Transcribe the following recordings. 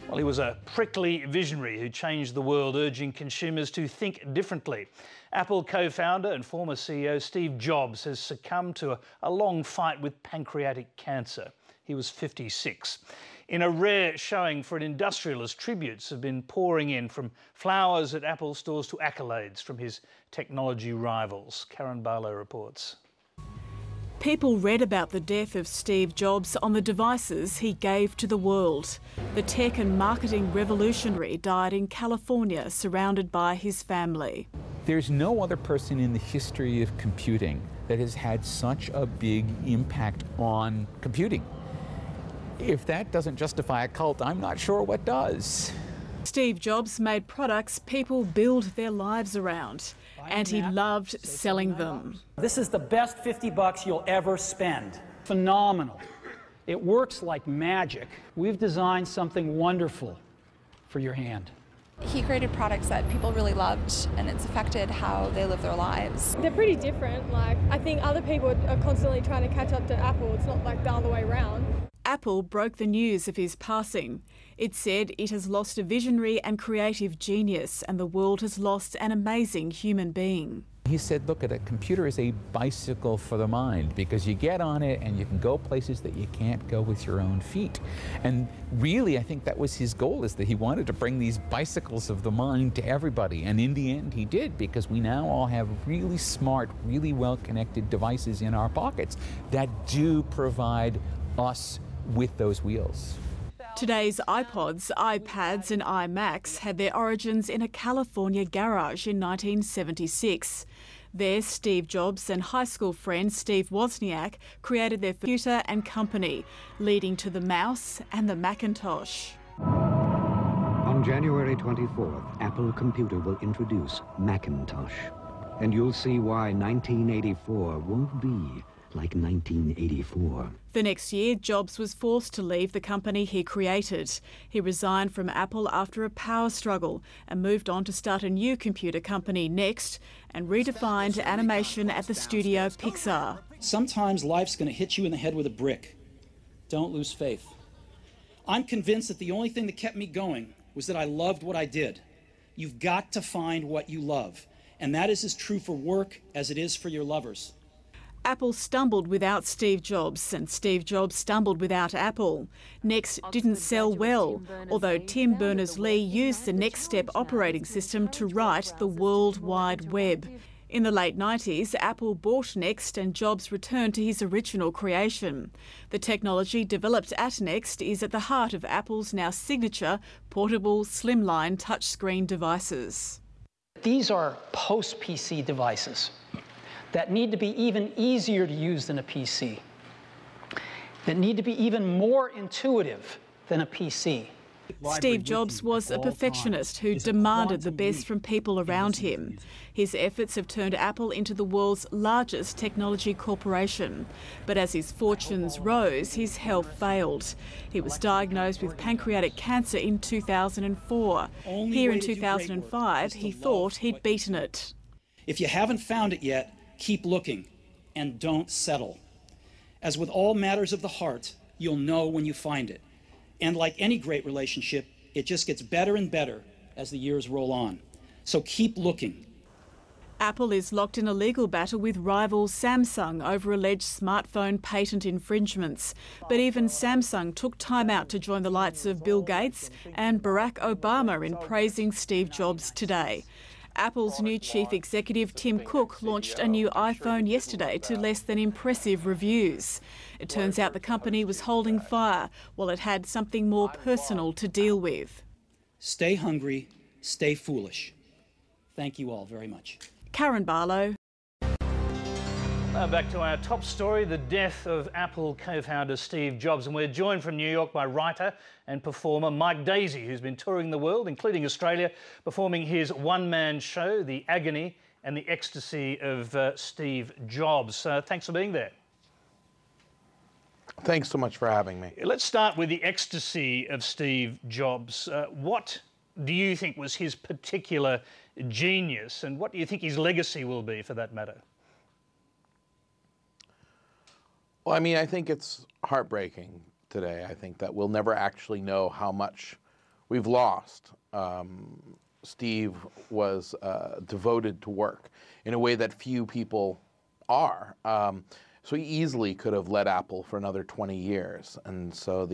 Well, he was a prickly visionary who changed the world, urging consumers to think differently. Apple co-founder and former CEO Steve Jobs has succumbed to a long fight with pancreatic cancer. He was 56. In a rare showing for an industrialist, tributes have been pouring in, from flowers at Apple stores to accolades from his technology rivals. Karen Barlow reports. People read about the death of Steve Jobs on the devices he gave to the world. The tech and marketing revolutionary died in California, surrounded by his family. There's no other person in the history of computing that has had such a big impact on computing. If that doesn't justify a cult, I'm not sure what does. Steve Jobs made products people build their lives around, and he loved selling them. This is the best $50 you'll ever spend. Phenomenal. It works like magic. We've designed something wonderful for your hand. He created products that people really loved, and it's affected how they live their lives. They're pretty different. I think other people are constantly trying to catch up to Apple. It's not like the other way around. Apple broke the news of his passing. It said it has lost a visionary and creative genius, and the world has lost an amazing human being. He said, look, a computer is a bicycle for the mind, because you get on it and you can go places that you can't go with your own feet. And really, I think that was his goal, is that he wanted to bring these bicycles of the mind to everybody. And in the end, he did, because we now all have really smart, really well-connected devices in our pockets that do provide us with those wheels. Today's iPods, iPads and iMacs had their origins in a California garage in 1976. There, Steve Jobs and high school friend Steve Wozniak created their computer and company, leading to the mouse and the Macintosh. On January 24th, Apple Computer will introduce Macintosh. And you'll see why 1984 won't be like 1984. The next year, Jobs was forced to leave the company he created. He resigned from Apple after a power struggle and moved on to start a new computer company next, and redefined animation at the studio Pixar. Sometimes life's going to hit you in the head with a brick. Don't lose faith. I'm convinced that the only thing that kept me going was that I loved what I did. You've got to find what you love, and that is as true for work as it is for your lovers. Apple stumbled without Steve Jobs, and Steve Jobs stumbled without Apple. Next didn't sell well, although Tim Berners-Lee used the Next Step operating system to write the World Wide Web. In the late 90s, Apple bought Next and Jobs returned to his original creation. The technology developed at Next is at the heart of Apple's now signature portable slimline touchscreen devices. These are post-PC devices that need to be even easier to use than a PC, that need to be even more intuitive than a PC. Steve Jobs was a perfectionist who demanded the best from people around him. His efforts have turned Apple into the world's largest technology corporation. But as his fortunes rose, his health failed. He was diagnosed with pancreatic cancer in 2004. Here in 2005, he thought he'd beaten it. If you haven't found it yet, keep looking and don't settle. As with all matters of the heart, you'll know when you find it. And like any great relationship, it just gets better and better as the years roll on. So keep looking. Apple is locked in a legal battle with rival Samsung over alleged smartphone patent infringements. But even Samsung took time out to join the likes of Bill Gates and Barack Obama in praising Steve Jobs today. Apple's new chief executive, Tim Cook, launched a new iPhone yesterday to less than impressive reviews. It turns out the company was holding fire while it had something more personal to deal with. Stay hungry, stay foolish. Thank you all very much. Karen Barlow. Now back to our top story, the death of Apple co-founder Steve Jobs. And we're joined from New York by writer and performer Mike Daisey, who's been touring the world, including Australia, performing his one-man show, The Agony and the Ecstasy of Steve Jobs. Thanks for being there. Thanks so much for having me. Let's start with the ecstasy of Steve Jobs. What do you think was his particular genius, and what do you think his legacy will be, for that matter? Well, I think it's heartbreaking today. I think that we'll never actually know how much we've lost. Steve was devoted to work in a way that few people are. So he easily could have led Apple for another 20 years. And so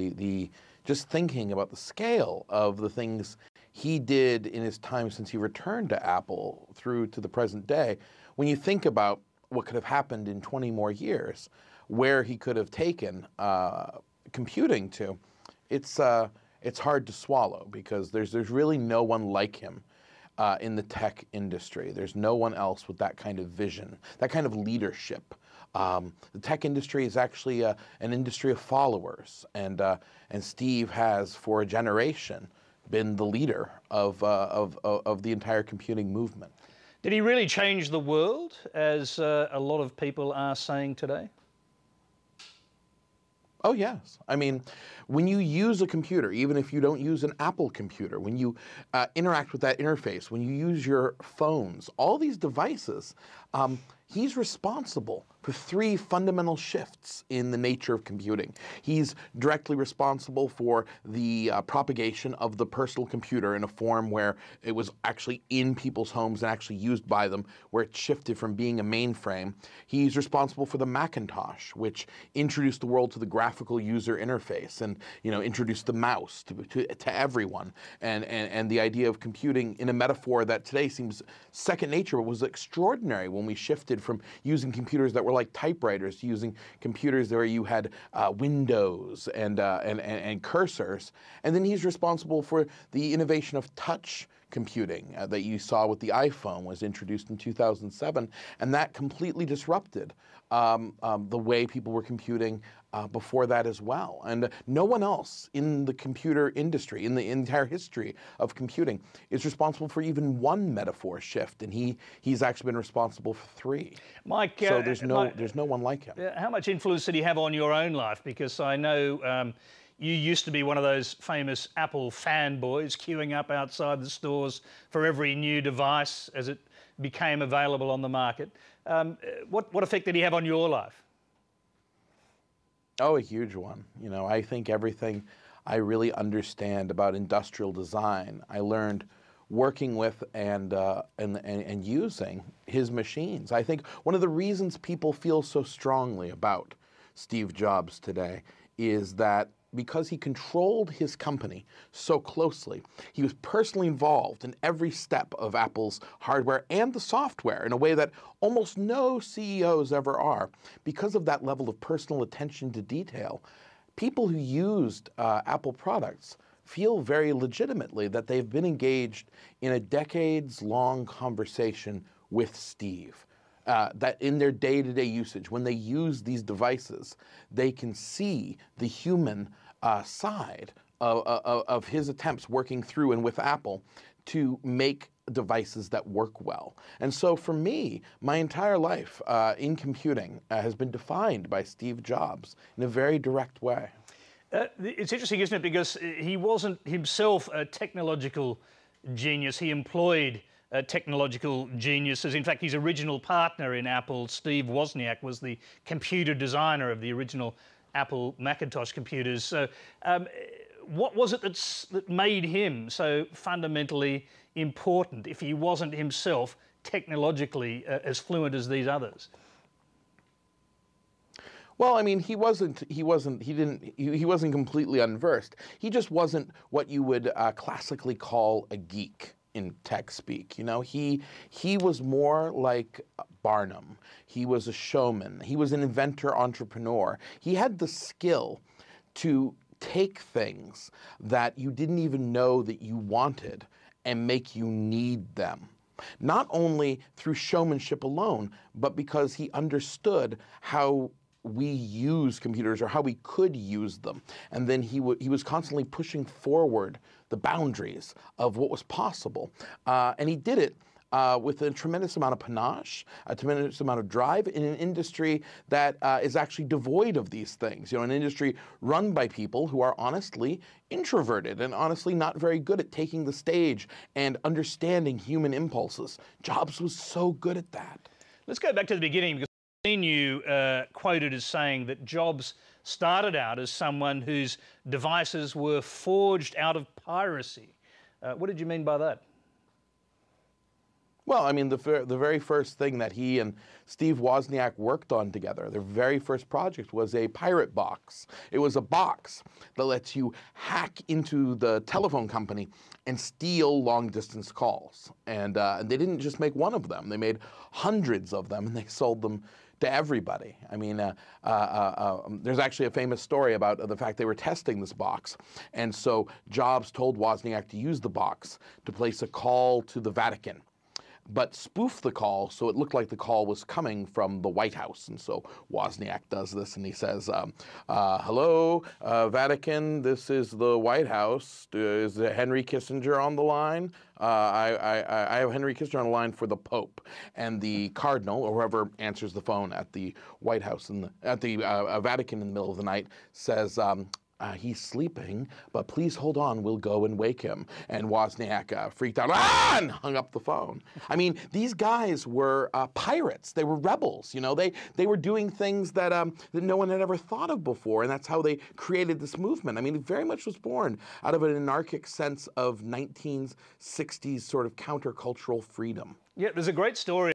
just thinking about the scale of the things he did in his time since he returned to Apple through to the present day, when you think about what could have happened in 20 more years, where he could have taken computing to, it's hard to swallow, because there's really no one like him in the tech industry. There's no one else with that kind of vision, that kind of leadership. The tech industry is actually an industry of followers, and Steve has, for a generation, been the leader of the entire computing movement. Did he really change the world, as a lot of people are saying today? Oh, yes. I mean, when you use a computer, even if you don't use an Apple computer, when you interact with that interface, when you use your phones, all these devices, he's responsible for 3 fundamental shifts in the nature of computing. He's directly responsible for the propagation of the personal computer in a form where it was actually in people's homes and actually used by them, where it shifted from being a mainframe. He's responsible for the Macintosh, which introduced the world to the graphical user interface and, you know, introduced the mouse to everyone. And the idea of computing in a metaphor that today seems second nature, but was extraordinary when we shifted from using computers that were like typewriters to using computers where you had windows and cursors. And then he's responsible for the innovation of touch computing that you saw with the iPhone, was introduced in 2007, and that completely disrupted the way people were computing before that as well. And no one else in the computer industry, in the entire history of computing, is responsible for even one metaphor shift, and he's actually been responsible for 3. Mike, so there's no one like him. How much influence did he have on your own life? Because I know you used to be one of those famous Apple fanboys, queuing up outside the stores for every new device as it became available on the market. What effect did he have on your life? Oh, a huge one. You know, I think everything I really understand about industrial design, I learned working with and using his machines. I think one of the reasons people feel so strongly about Steve Jobs today is that because he controlled his company so closely, he was personally involved in every step of Apple's hardware and the software in a way that almost no CEOs ever are. Because of that level of personal attention to detail, people who used Apple products feel very legitimately that they've been engaged in a decades-long conversation with Steve. That in their day-to-day usage, when they use these devices, they can see the human side of his attempts working through and with Apple to make devices that work well. And so for me, my entire life in computing has been defined by Steve Jobs in a very direct way. It's interesting, isn't it? Because he wasn't himself a technological genius. He employed technological geniuses. In fact, his original partner in Apple, Steve Wozniak, was the computer designer of the original Apple Macintosh computers. So what was it that made him so fundamentally important if he wasn't himself technologically as fluent as these others? Well, I mean, he wasn't completely unversed. He just wasn't what you would classically call a geek in tech speak. You know, he was more like Barnum. He was a showman. He was an inventor, entrepreneur. He had the skill to take things that you didn't even know that you wanted and make you need them. Not only through showmanship alone, but because he understood how we use computers, or how we could use them. And then he was constantly pushing forward the boundaries of what was possible. And he did it with a tremendous amount of panache, a tremendous amount of drive in an industry that is actually devoid of these things. You know, an industry run by people who are honestly introverted and honestly not very good at taking the stage and understanding human impulses. Jobs was so good at that. Let's go back to the beginning, because I've seen you quoted as saying that Jobs started out as someone whose devices were forged out of piracy. What did you mean by that? Well, I mean, the very first thing that he and Steve Wozniak worked on together, their very first project, was a pirate box. It was a box that lets you hack into the telephone company and steal long-distance calls. And they didn't just make one of them. They made hundreds of them, and they sold them to everybody. I mean, there's actually a famous story about the fact they were testing this box. And so Jobs told Wozniak to use the box to place a call to the Vatican, but spoof the call so it looked like the call was coming from the White House. And so Wozniak does this, and he says, hello, Vatican, this is the White House. Is Henry Kissinger on the line? I have Henry Kissinger on the line for the Pope. And the Cardinal, or whoever answers the phone at the White House, at the Vatican in the middle of the night, says, he's sleeping, but please hold on, we'll go and wake him. And Wozniak freaked out, and hung up the phone. I mean, these guys were pirates. They were rebels, you know. They were doing things that, that no one had ever thought of before, and that's how they created this movement. I mean, it very much was born out of an anarchic sense of 1960s sort of countercultural freedom. Yeah, there's a great story